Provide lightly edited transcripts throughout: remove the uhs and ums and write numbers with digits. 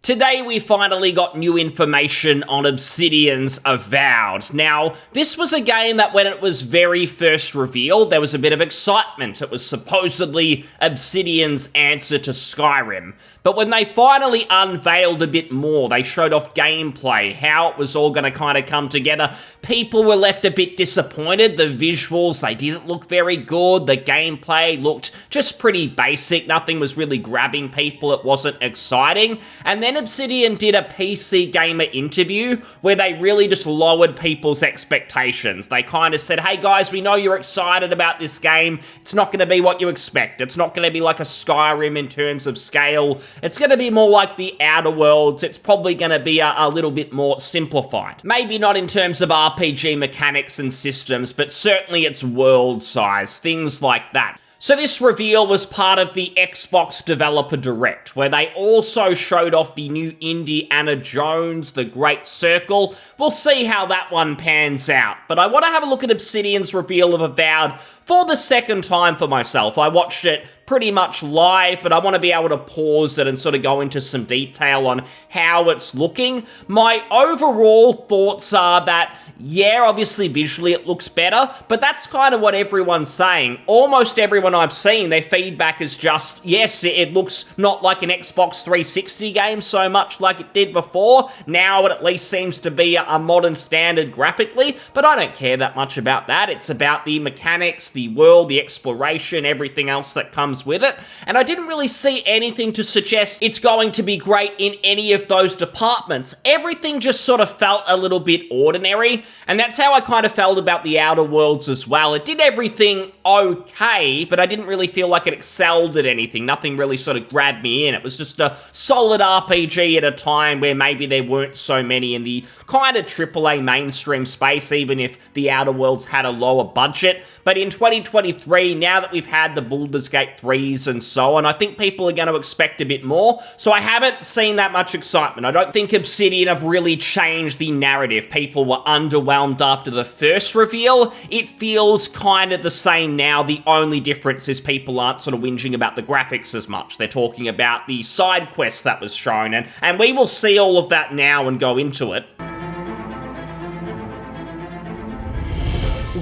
Today we finally got new information on Obsidian's Avowed. Now, this was a game that when it was very first revealed, there was a bit of excitement. It was supposedly Obsidian's answer to Skyrim. But when they finally unveiled a bit more, they showed off gameplay, how it was all going to kind of come together, people were left a bit disappointed. The visuals, they didn't look very good. The gameplay looked just pretty basic. Nothing was really grabbing people. It wasn't exciting. And then Obsidian did a PC Gamer interview where they really just lowered people's expectations. They kind of said, hey guys, we know you're excited about this game. It's not going to be what you expect. It's not going to be like a Skyrim in terms of scale. It's going to be more like the Outer Worlds. It's probably going to be a little bit more simplified. Maybe not in terms of RPG mechanics and systems, but certainly its world size, things like that. So this reveal was part of the Xbox Developer Direct, where they also showed off the new Indiana Jones, The Great Circle. We'll see how that one pans out. But I want to have a look at Obsidian's reveal of Avowed for the second time for myself. I watched it pretty much live, but I want to be able to pause it and sort of go into some detail on how it's looking. My overall thoughts are that, yeah, obviously visually it looks better, but that's kind of what everyone's saying. Almost everyone I've seen, their feedback is just, yes, it looks not like an Xbox 360 game so much like it did before. Now it at least seems to be a modern standard graphically, but I don't care that much about that. It's about the mechanics, the world, the exploration, everything else that comes with it, and I didn't really see anything to suggest it's going to be great in any of those departments. Everything just sort of felt a little bit ordinary, and that's how I kind of felt about the Outer Worlds as well. It did everything okay, but I didn't really feel like it excelled at anything. Nothing really sort of grabbed me in. It was just a solid RPG at a time where maybe there weren't so many in the kind of AAA mainstream space, even if the Outer Worlds had a lower budget. But in 2023, now that we've had the Baldur's Gate 3s and so on, I think people are going to expect a bit more. So I haven't seen that much excitement. I don't think Obsidian have really changed the narrative. People were underwhelmed after the first reveal. It feels kind of the same now. The only difference is people aren't sort of whinging about the graphics as much. They're talking about the side quest that was shown, and we will see all of that now and go into it.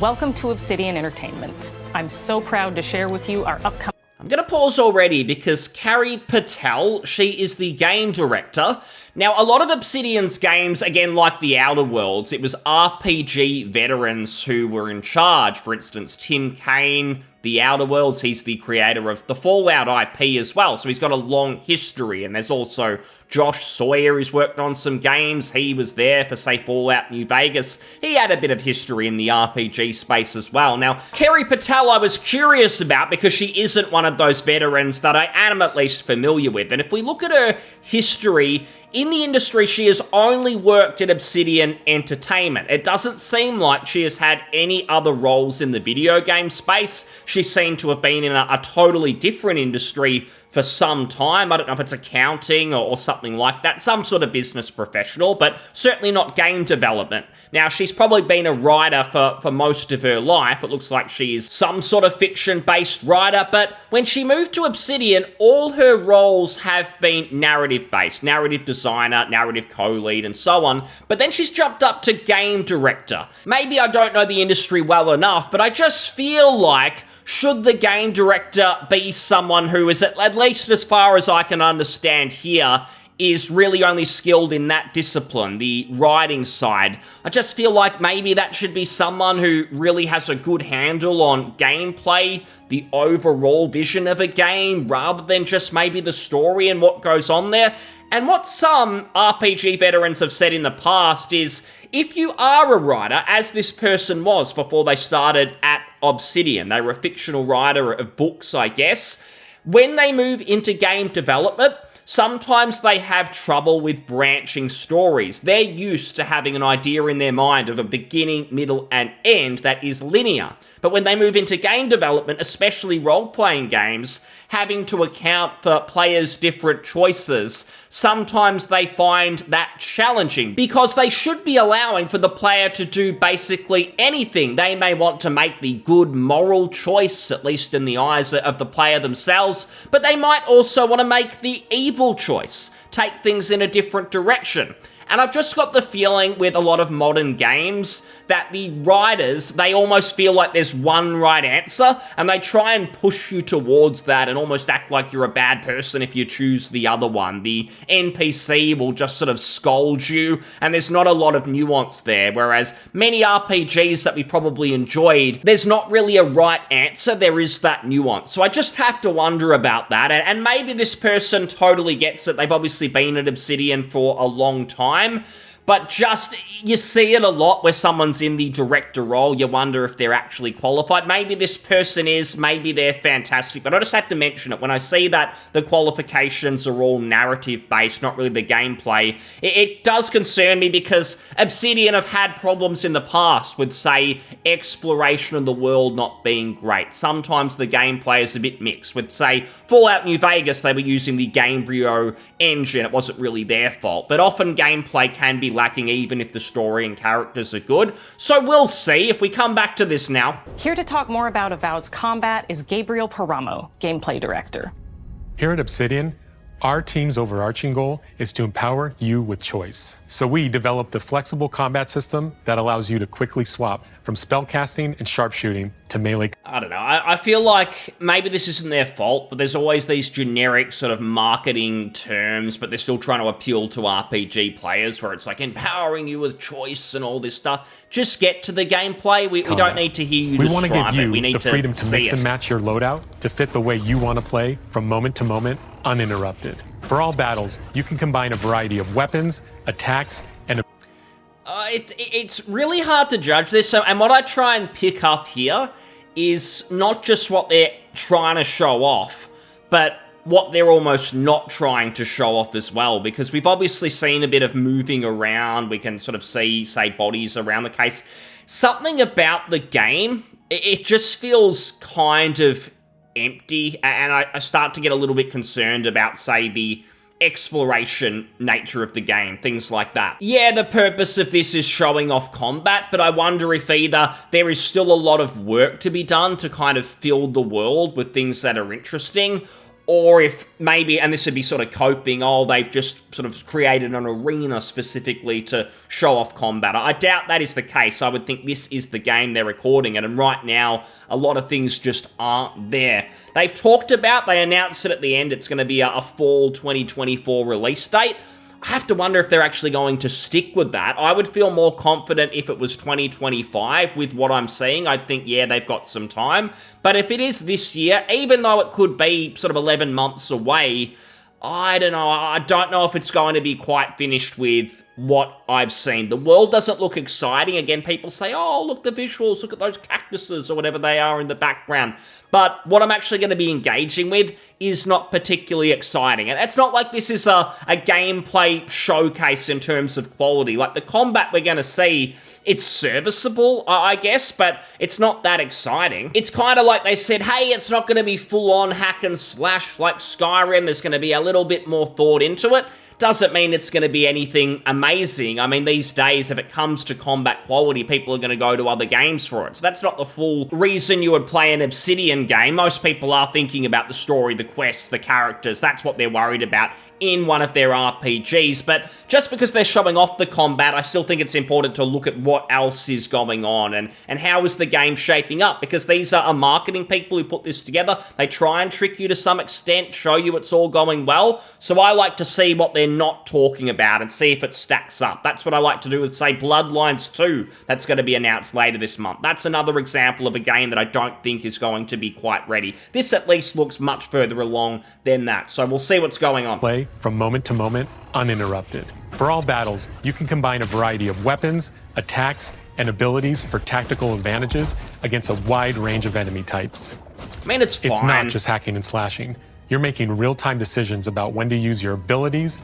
Welcome to Obsidian Entertainment. I'm so proud to share with you our upcoming... I'm going to pause already because Carrie Patel, she is the game director. Now, a lot of Obsidian's games, again, like the Outer Worlds, it was RPG veterans who were in charge. For instance, Tim Kaine, the Outer Worlds, he's the creator of the Fallout IP as well, so he's got a long history. And there's also Josh Sawyer, who's worked on some games. He was there for, say, Fallout New Vegas. He had a bit of history in the RPG space as well. Now, Carrie Patel I was curious about because she isn't one of those veterans that I am at least familiar with. And if we look at her history in the industry, she has only worked at Obsidian Entertainment. It doesn't seem like she has had any other roles in the video game space. She seemed to have been in a totally different industry for some time. I don't know if it's accounting or something like that, some sort of business professional, but certainly not game development. Now, she's probably been a writer for most of her life. It looks like she is some sort of fiction-based writer, but when she moved to Obsidian, all her roles have been narrative-based, narrative designer, narrative co-lead, and so on, but then she's jumped up to game director. Maybe I don't know the industry well enough, but I just feel like should the game director be someone who is, at least as far as I can understand here, is really only skilled in that discipline, the writing side? I just feel like maybe that should be someone who really has a good handle on gameplay, the overall vision of a game, rather than just maybe the story and what goes on there. And what some RPG veterans have said in the past is, if you are a writer, as this person was before they started at Obsidian, they were a fictional writer of books, I guess, when they move into game development, sometimes they have trouble with branching stories. They're used to having an idea in their mind of a beginning, middle, and end that is linear. But when they move into game development, especially role-playing games, having to account for players' different choices, sometimes they find that challenging because they should be allowing for the player to do basically anything. They may want to make the good moral choice, at least in the eyes of the player themselves, but they might also want to make the evil choice. take things in a different direction. And I've just got the feeling with a lot of modern games that the writers, they almost feel like there's one right answer, and they try and push you towards that and almost act like you're a bad person if you choose the other one. The NPC will just sort of scold you, and there's not a lot of nuance there, whereas many RPGs that we've probably enjoyed, there's not really a right answer, there is that nuance. So I just have to wonder about that, and maybe this person totally gets it. They've obviously been at Obsidian for a long time, but just, you see it a lot where someone's in the director role, you wonder if they're actually qualified. Maybe this person is, maybe they're fantastic, but I just have to mention it. When I see that the qualifications are all narrative-based, not really the gameplay, it does concern me because Obsidian have had problems in the past with, say, exploration of the world not being great. Sometimes the gameplay is a bit mixed. With, say, Fallout New Vegas, they were using the Gamebryo engine. It wasn't really their fault, but often gameplay can be lacking even if the story and characters are good. So we'll see if we come back to this now. Here to talk more about Avowed's combat is Gabriel Paramo, gameplay director. Here at Obsidian, our team's overarching goal is to empower you with choice. So we developed a flexible combat system that allows you to quickly swap from spellcasting and sharpshooting to melee. I don't know, I feel like maybe this isn't their fault, but there's always these generic sort of marketing terms, but they're still trying to appeal to RPG players where it's like empowering you with choice and all this stuff. Just get to the gameplay. We don't need to hear you describe it. We want to give you the freedom to mix it and match your loadout to fit the way you want to play from moment to moment, uninterrupted. For all battles, you can combine a variety of weapons, attacks, and it's really hard to judge this. So, and what I try and pick up here is not just what they're trying to show off, but what they're almost not trying to show off as well, because we've obviously seen a bit of moving around. We can sort of see, say, bodies around the case. Something about the game, it just feels kind of empty, and I start to get a little bit concerned about, say, the exploration nature of the game, things like that. Yeah, the purpose of this is showing off combat, but I wonder if either there is still a lot of work to be done to kind of fill the world with things that are interesting, or if maybe, and this would be sort of coping, they've just sort of created an arena specifically to show off combat. I doubt that is the case. I would think this is the game they're recording it, and right now, a lot of things just aren't there. They've talked about, they announced it at the end, it's going to be a fall 2024 release date. I have to wonder if they're actually going to stick with that. I would feel more confident if it was 2025 with what I'm seeing. I'd think, yeah, they've got some time. But if it is this year, even though it could be sort of 11 months away, I don't know. I don't know if it's going to be quite finished with what I've seen. The world doesn't look exciting. Again, people say, oh, look, the visuals, look at those cactuses or whatever they are in the background. But what I'm actually going to be engaging with is not particularly exciting. And it's not like this is a gameplay showcase in terms of quality. Like, the combat we're going to see, it's serviceable, I guess, but it's not that exciting. It's kind of like they said, hey, it's not going to be full-on hack and slash like Skyrim. There's going to be a little bit more thought into it. Doesn't mean it's going to be anything amazing. I mean, these days, if it comes to combat quality, people are going to go to other games for it. So that's not the full reason you would play an Obsidian game. Most people are thinking about the story, the quests, the characters. That's what they're worried about in one of their RPGs. But just because they're showing off the combat, I still think it's important to look at what else is going on and how is the game shaping up, because these are marketing people who put this together. They try and trick you to some extent, show you it's all going well. So I like to see what they're not talking about and see if it stacks up. That's what I like to do with, say, Bloodlines 2, that's going to be announced later this month. That's another example of a game that I don't think is going to be quite ready. This at least looks much further along than that, so we'll see what's going on. Play from moment to moment, uninterrupted. For all battles, you can combine a variety of weapons, attacks, and abilities for tactical advantages against a wide range of enemy types. I mean, it's fine. It's not just hacking and slashing. You're making real-time decisions about when to use your abilities,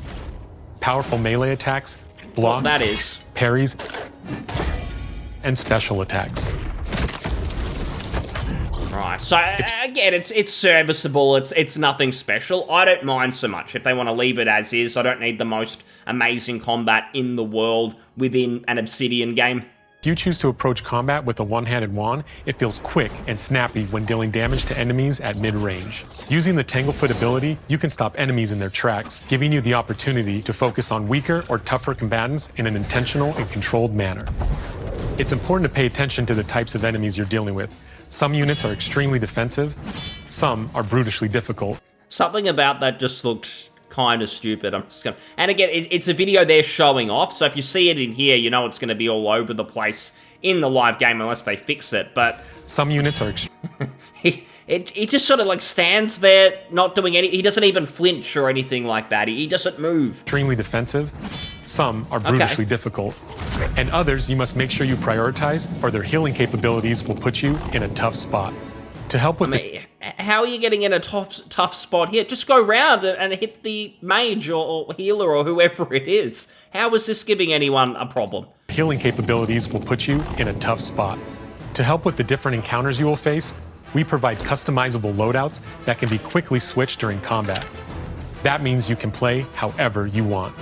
powerful melee attacks, blocks, that is parries, and special attacks. Right, so again, it's serviceable, it's nothing special. I don't mind so much if they want to leave it as is. I don't need the most amazing combat in the world within an Obsidian game. If you choose to approach combat with a one-handed wand, it feels quick and snappy when dealing damage to enemies at mid-range. Using the Tanglefoot ability, you can stop enemies in their tracks, giving you the opportunity to focus on weaker or tougher combatants in an intentional and controlled manner. It's important to pay attention to the types of enemies you're dealing with. Some units are extremely defensive, some are brutishly difficult. Something about that just looked kind of stupid. And again, it's a video they're showing off, so if you see it in here, you know it's going to be all over the place in the live game unless they fix it, but... Some units are... he just sort of like stands there, not doing any... He doesn't even flinch or anything like that. He doesn't move. Extremely defensive. Some are brutishly difficult. And others you must make sure you prioritize, or their healing capabilities will put you in a tough spot. To help with how are you getting in a tough spot here? Just go round and hit the mage or healer or whoever it is. How is this giving anyone a problem? Healing capabilities will put you in a tough spot. To help with the different encounters you will face, we provide customizable loadouts that can be quickly switched during combat. That means you can play however you want.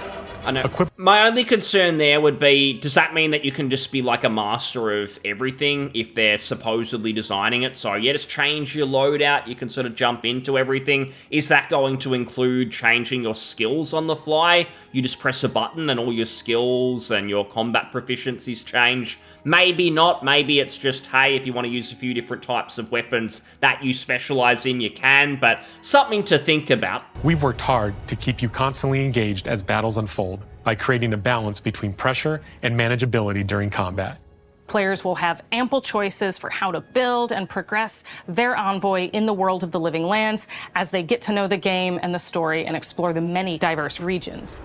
I know. My only concern there would be, does that mean that you can just be like a master of everything if they're supposedly designing it? So yeah, just change your loadout, you can sort of jump into everything. Is that going to include changing your skills on the fly? You just press a button and all your skills and your combat proficiencies change? Maybe not. Maybe it's just, hey, if you want to use a few different types of weapons that you specialize in, you can, but something to think about. We've worked hard to keep you constantly engaged as battles unfold by creating a balance between pressure and manageability during combat. Players will have ample choices for how to build and progress their envoy in the world of the living lands as they get to know the game and the story and explore the many diverse regions.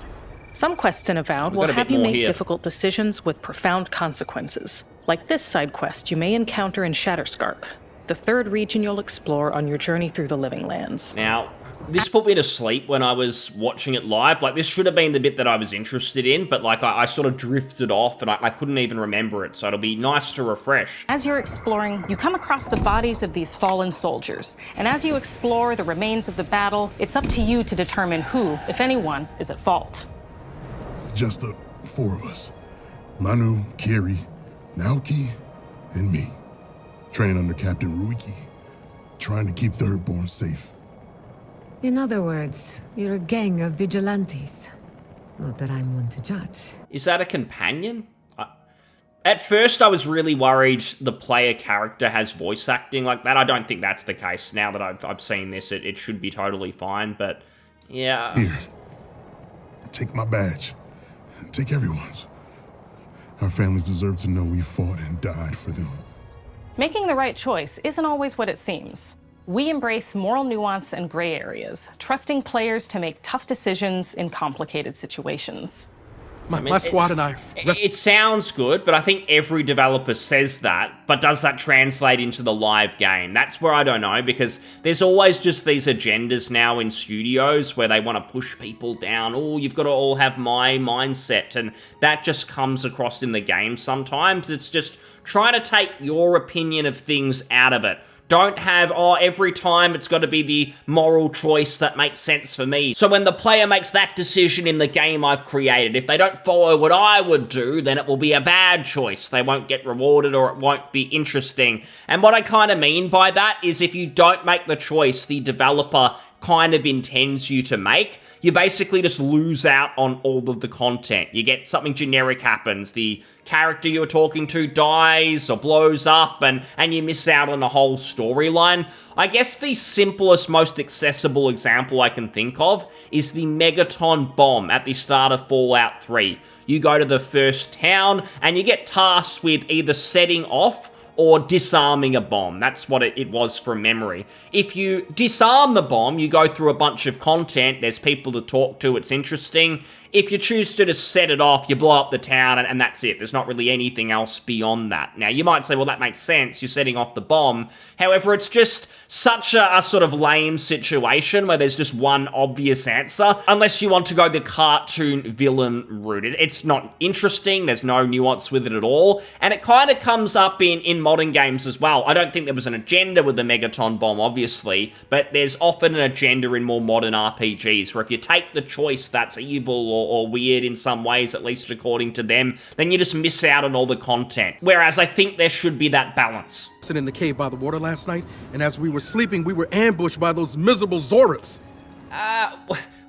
Some quests in Avowed will have you make difficult decisions with profound consequences. Like this side quest you may encounter in Shatterscarp, the third region you'll explore on your journey through the living lands. Now, this put me to sleep when I was watching it live. Like, this should have been the bit that I was interested in, but like I sort of drifted off and I couldn't even remember it, so it'll be nice to refresh. As you're exploring, you come across the bodies of these fallen soldiers, and as you explore the remains of the battle, it's up to you to determine who, if anyone, is at fault. Just the four of us. Manu, Kiri, Naoki, and me. Training under Captain Ruiki, trying to keep Thirdborn safe. In other words, you're a gang of vigilantes. Not that I'm one to judge. Is that a companion? At first, I was really worried the player character has voice acting like that. I don't think that's the case. Now that I've seen this, it should be totally fine, but yeah. Here, take my badge. Take everyone's. Our families deserve to know we fought and died for them. Making the right choice isn't always what it seems. We embrace moral nuance and gray areas, trusting players to make tough decisions in complicated situations. My squad and I... It sounds good, but I think every developer says that, but does that translate into the live game? That's where I don't know, because there's always just these agendas now in studios where they want to push people down. Oh, you've got to all have my mindset, and that just comes across in the game sometimes. It's just trying to take your opinion of things out of it. Don't have, every time it's got to be the moral choice that makes sense for me. So when the player makes that decision in the game I've created, if they don't follow what I would do, then it will be a bad choice. They won't get rewarded or it won't be interesting. And what I kind of mean by that is if you don't make the choice the developer kind of intends you to make, you basically just lose out on all of the content. You get something generic happens, the character you're talking to dies or blows up, and you miss out on a whole storyline. I guess the simplest, most accessible example I can think of is the Megaton bomb at the start of Fallout 3. You go to the first town, and you get tasked with either setting off or disarming a bomb. That's what it was from memory. If you disarm the bomb, you go through a bunch of content, there's people to talk to, it's interesting. If you choose to just set it off, you blow up the town, and that's it. There's not really anything else beyond that. Now, you might say, well, that makes sense. You're setting off the bomb. However, it's just such a sort of lame situation where there's just one obvious answer, unless you want to go the cartoon villain route. It's not interesting. There's no nuance with it at all. And it kind of comes up in modern games as well. I don't think there was an agenda with the Megaton bomb, obviously, but there's often an agenda in more modern RPGs where if you take the choice that's evil or weird in some ways, at least according to them, then you just miss out on all the content. Whereas I think there should be that balance. Sitting in the cave by the water last night, and as we were sleeping, we were ambushed by those miserable Zorips.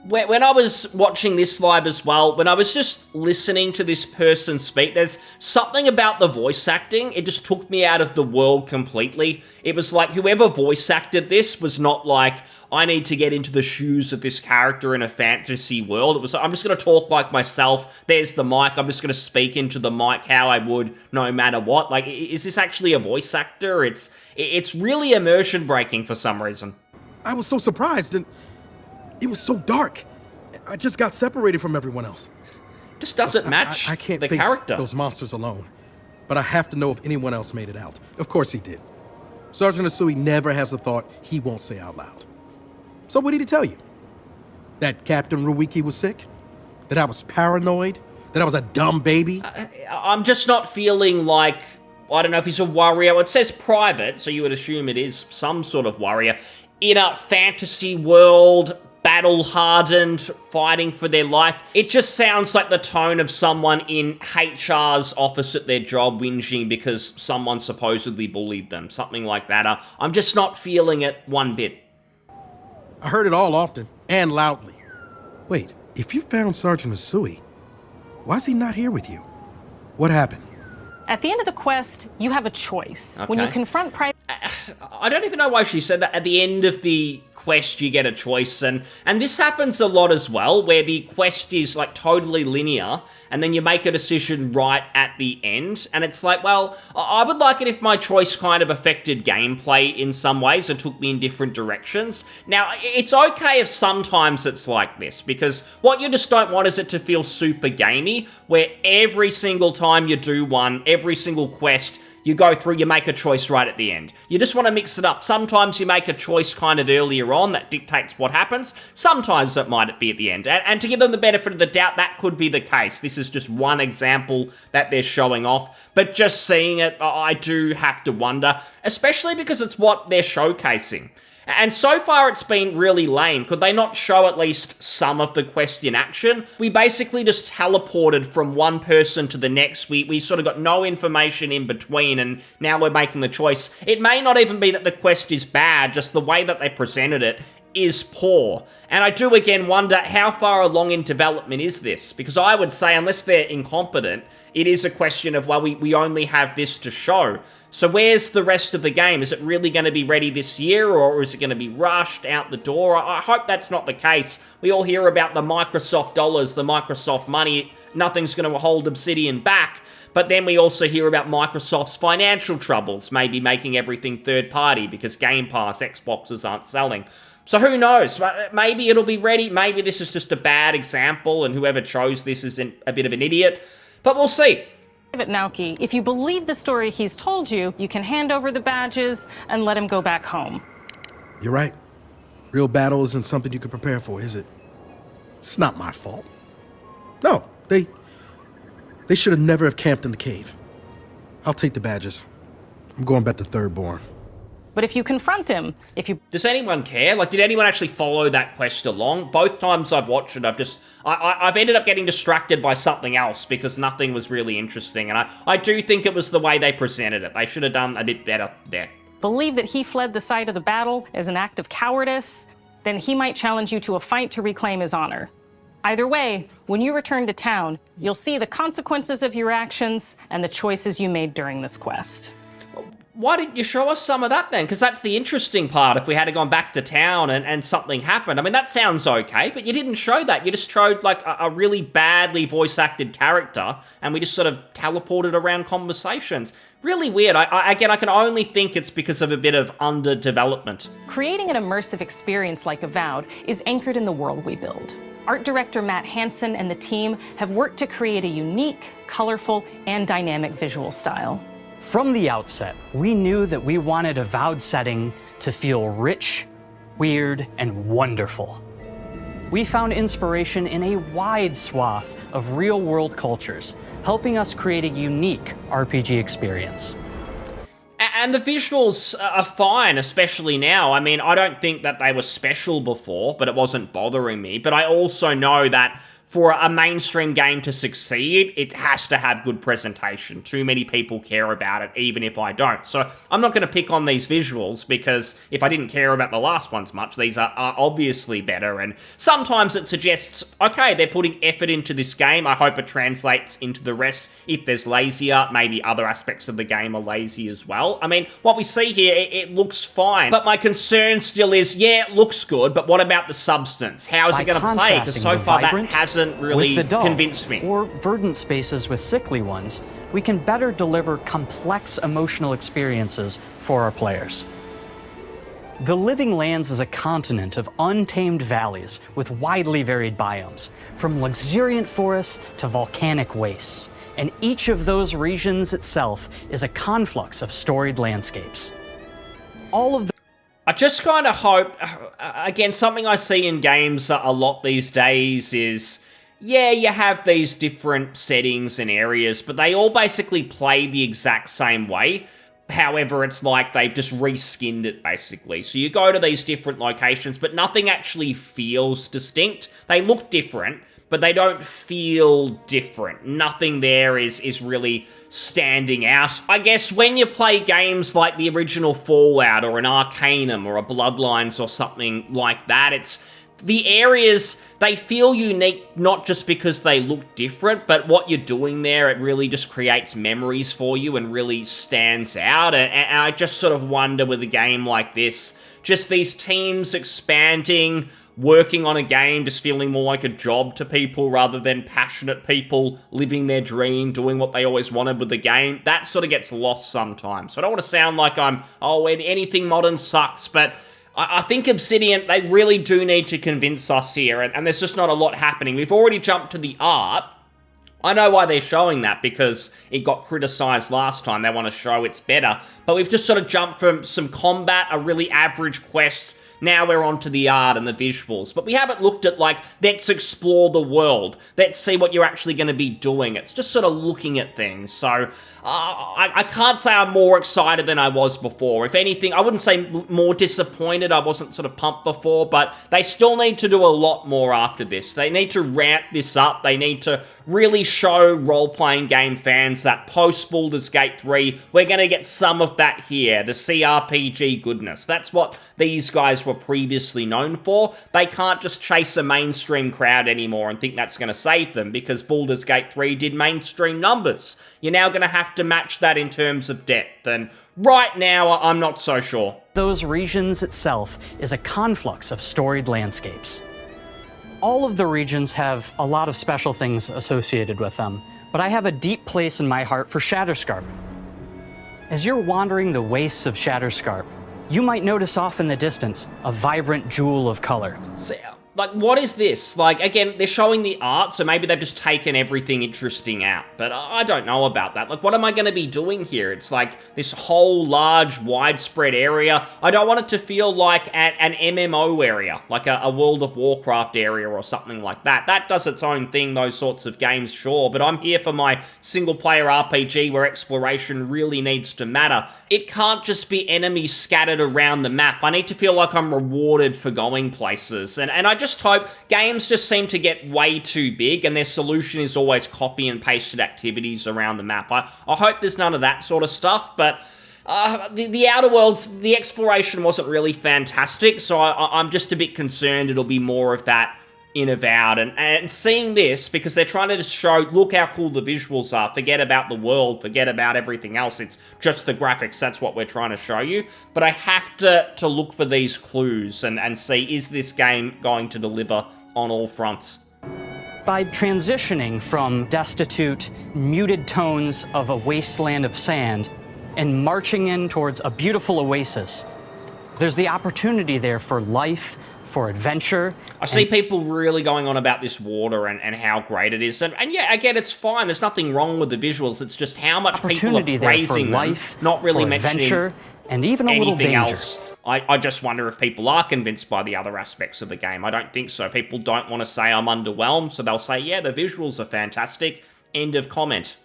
When I was watching this live as well, when I was just listening to this person speak, there's something about the voice acting. It just took me out of the world completely. It was like whoever voice acted this was not like, I need to get into the shoes of this character in a fantasy world. It was, I'm just going to talk like myself. There's the mic. I'm just going to speak into the mic how I would no matter what. Like, is this actually a voice actor? It's really immersion breaking for some reason. I was so surprised, and it was so dark. I just got separated from everyone else. Just doesn't match I can't the face character. those monsters alone, but I have to know if anyone else made it out. Of course he did. Sergeant Asui never has a thought he won't say out loud. So what did he tell you? That Captain Ruiki was sick? That I was paranoid? That I was a dumb baby? I'm just not feeling like, I don't know if he's a warrior. It says private, so you would assume it is some sort of warrior. In a fantasy world, battle-hardened, fighting for their life. It just sounds like the tone of someone in HR's office at their job whinging because someone supposedly bullied them. Something like that. I'm just not feeling it one bit. I heard it all often, and loudly. Wait, if you found Sergeant Asui, why is he not here with you? What happened? At the end of the quest, you have a choice. When you confront Private... I don't even know why she said that. At the end of the quest, you get a choice, and this happens a lot as well, where the quest is like totally linear, and then you make a decision right at the end, and it's like, well, I would like it if my choice kind of affected gameplay in some ways, or took me in different directions. Now, it's okay if sometimes it's like this, because what you just don't want is it to feel super gamey, where every single time you do one, every single quest, you go through, you make a choice right at the end. You just want to mix it up. Sometimes you make a choice kind of earlier on that dictates what happens. Sometimes it might be at the end. And to give them the benefit of the doubt, that could be the case. This is just one example that they're showing off. But just seeing it, I do have to wonder, especially because it's what they're showcasing. And so far it's been really lame. Could they not show at least some of the quest in action? We basically just teleported from one person to the next. We sort of got no information in between, and now we're making the choice. It may not even be that the quest is bad, just the way that they presented it is poor. And I do again wonder, how far along in development is this? Because I would say, unless they're incompetent, it is a question of, well, we only have this to show. So where's the rest of the game? Is it really going to be ready this year, or is it going to be rushed out the door? I hope that's not the case. We all hear about the Microsoft dollars, the Microsoft money. Nothing's going to hold Obsidian back. But then we also hear about Microsoft's financial troubles, maybe making everything third-party because Game Pass, Xboxes aren't selling. So who knows? Maybe it'll be ready. Maybe this is just a bad example, and whoever chose this is a bit of an idiot. But we'll see. Naoki, if you believe the story he's told you, you can hand over the badges and let him go back home. You're right. Real battle isn't something you can prepare for, is it? It's not my fault. No, they should have never have camped in the cave. I'll take the badges. I'm going back to Thirdborn. But if you confront him, Does anyone care? Like, did anyone actually follow that quest along? Both times I've watched it, I've ended up getting distracted by something else because nothing was really interesting. And I do think it was the way they presented it. They should have done a bit better there. Believe that he fled the site of the battle as an act of cowardice, then he might challenge you to a fight to reclaim his honor. Either way, when you return to town, you'll see the consequences of your actions and the choices you made during this quest. Why didn't you show us some of that then? Because that's the interesting part, if we had gone back to town and something happened. I mean, that sounds okay, but you didn't show that. You just showed, like, a really badly voice-acted character, and we just sort of teleported around conversations. Really weird. I can only think it's because of a bit of underdevelopment. Creating an immersive experience like Avowed is anchored in the world we build. Art director Matt Hansen and the team have worked to create a unique, colorful, and dynamic visual style. From the outset, we knew that we wanted Avowed setting to feel rich, weird, and wonderful. We found inspiration in a wide swath of real-world cultures, helping us create a unique RPG experience. And the visuals are fine, especially now. I mean, I don't think that they were special before, but it wasn't bothering me. But I also know that for a mainstream game to succeed, it has to have good presentation. Too many people care about it, even if I don't. So I'm not going to pick on these visuals, because if I didn't care about the last ones much, these are obviously better. And sometimes it suggests, okay, they're putting effort into this game. I hope it translates into the rest. If there's lazier, maybe other aspects of the game are lazy as well. I mean, what we see here, it looks fine. But my concern still is, yeah, it looks good, but what about the substance? How is it going to play? Because so far that hasn't really convinced me. Or verdant spaces with sickly ones, we can better deliver complex emotional experiences for our players. The Living Lands is a continent of untamed valleys with widely varied biomes, from luxuriant forests to volcanic wastes. And each of those regions itself is a conflux of storied landscapes. All of the I just kind of hope, again, something I see in games a lot these days is, yeah, you have these different settings and areas, but they all basically play the exact same way. However, it's like they've just reskinned it, basically. So you go to these different locations, but nothing actually feels distinct. They look different, but they don't feel different. Nothing there is really standing out. I guess when you play games like the original Fallout or an Arcanum or a Bloodlines or something like that, it's the areas, they feel unique, not just because they look different, but what you're doing there, it really just creates memories for you and really stands out. And I just sort of wonder with a game like this, just these teams expanding, working on a game, just feeling more like a job to people rather than passionate people living their dream, doing what they always wanted with the game. That sort of gets lost sometimes. So I don't want to sound like anything modern sucks, but I think Obsidian, they really do need to convince us here, and there's just not a lot happening. We've already jumped to the art. I know why they're showing that, because it got criticised last time. They want to show it's better. But we've just sort of jumped from some combat, a really average quest. Now we're on to the art and the visuals. But we haven't looked at, like, let's explore the world. Let's see what you're actually going to be doing. It's just sort of looking at things. So I can't say I'm more excited than I was before. If anything, I wouldn't say more disappointed. I wasn't sort of pumped before, but they still need to do a lot more after this. They need to ramp this up. They need to really show role-playing game fans that post-Baldur's Gate 3, we're going to get some of that here, the CRPG goodness. That's what these guys were previously known for. They can't just chase a mainstream crowd anymore and think that's going to save them, because Baldur's Gate 3 did mainstream numbers. You're now going to have to match that in terms of depth, and right now, I'm not so sure. Those regions itself is a conflux of storied landscapes. All of the regions have a lot of special things associated with them, but I have a deep place in my heart for Shatterscarp. As you're wandering the wastes of Shatterscarp, you might notice off in the distance a vibrant jewel of color. Like, what is this? Like, again, they're showing the art, so maybe they've just taken everything interesting out. But I don't know about that. Like, what am I going to be doing here? It's like this whole large, widespread area. I don't want it to feel like an MMO area, like a World of Warcraft area or something like that. That does its own thing, those sorts of games, sure. But I'm here for my single-player RPG where exploration really needs to matter. It can't just be enemies scattered around the map. I need to feel like I'm rewarded for going places. And I just hope games just seem to get way too big and their solution is always copy and pasted activities around the map. I hope there's none of that sort of stuff, but the Outer Worlds, the exploration wasn't really fantastic, so I'm just a bit concerned it'll be more of that in Avowed. And seeing this, because they're trying to just show, look how cool the visuals are, forget about the world, forget about everything else, it's just the graphics, that's what we're trying to show you. But I have to look for these clues and see, is this game going to deliver on all fronts? By transitioning from destitute, muted tones of a wasteland of sand and marching in towards a beautiful oasis, there's the opportunity there for life, for adventure. I see people really going on about this water and how great it is. And yeah, again, it's fine. There's nothing wrong with the visuals. It's just how much people are praising them, not really mentioning adventure, and even a little danger. Else. I just wonder if people are convinced by the other aspects of the game. I don't think so. People don't want to say I'm underwhelmed, so they'll say, yeah, the visuals are fantastic. End of comment.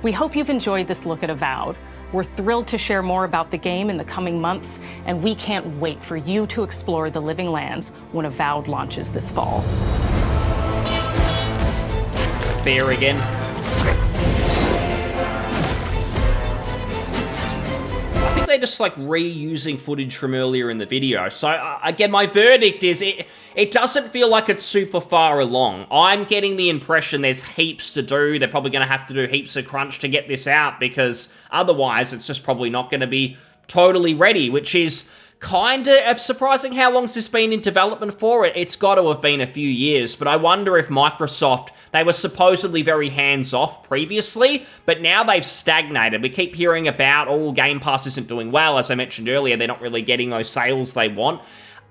We hope you've enjoyed this look at Avowed. We're thrilled to share more about the game in the coming months, and we can't wait for you to explore the Living Lands when Avowed launches this fall. Bear again. I think they're just like reusing footage from earlier in the video. So again, my verdict is it doesn't feel like it's super far along. I'm getting the impression there's heaps to do. They're probably going to have to do heaps of crunch to get this out, because otherwise it's just probably not going to be totally ready, which is kind of surprising. How long's this been in development for? It's got to have been a few years, but I wonder if Microsoft, they were supposedly very hands-off previously, but now they've stagnated. We keep hearing about, oh, Game Pass isn't doing well. As I mentioned earlier, they're not really getting those sales they want.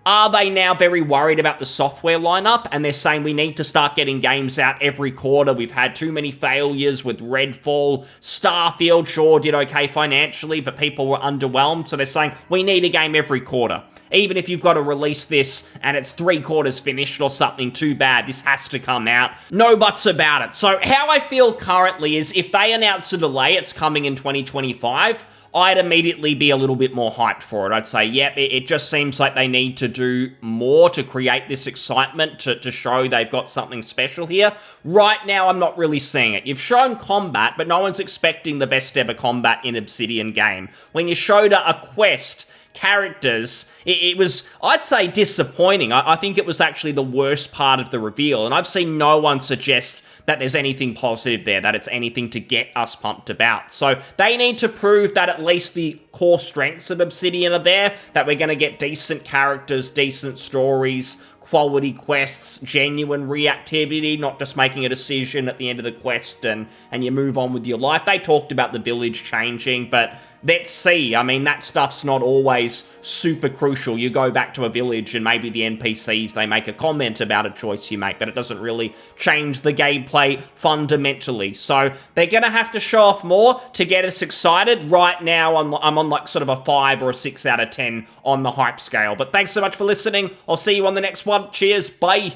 Are they now very worried about the software lineup, and they're saying we need to start getting games out every quarter? We've had too many failures with Redfall. Starfield sure did okay financially, but people were underwhelmed, so they're saying we need a game every quarter. Even if you've got to release this and it's 3 quarters finished or something, too bad, this has to come out. No buts about it. So how I feel currently is if they announce a delay, it's coming in 2025, I'd immediately be a little bit more hyped for it. I'd say, yep, it just seems like they need to do more to create this excitement, to show they've got something special here. Right now, I'm not really seeing it. You've shown combat, but no one's expecting the best ever combat in Obsidian game. When you showed a quest, characters, it was, I'd say, disappointing. I think it was actually the worst part of the reveal, and I've seen no one suggest that there's anything positive there, that it's anything to get us pumped about. So they need to prove that at least the core strengths of Obsidian are there, that we're going to get decent characters, decent stories, quality quests, genuine reactivity, not just making a decision at the end of the quest and you move on with your life. They talked about the village changing, but let's see. I mean, that stuff's not always super crucial. You go back to a village and maybe the NPCs, they make a comment about a choice you make, but it doesn't really change the gameplay fundamentally. So they're going to have to show off more to get us excited. Right now, I'm on like sort of a 5 or a 6 out of 10 on the hype scale. But thanks so much for listening. I'll see you on the next one. Cheers. Bye.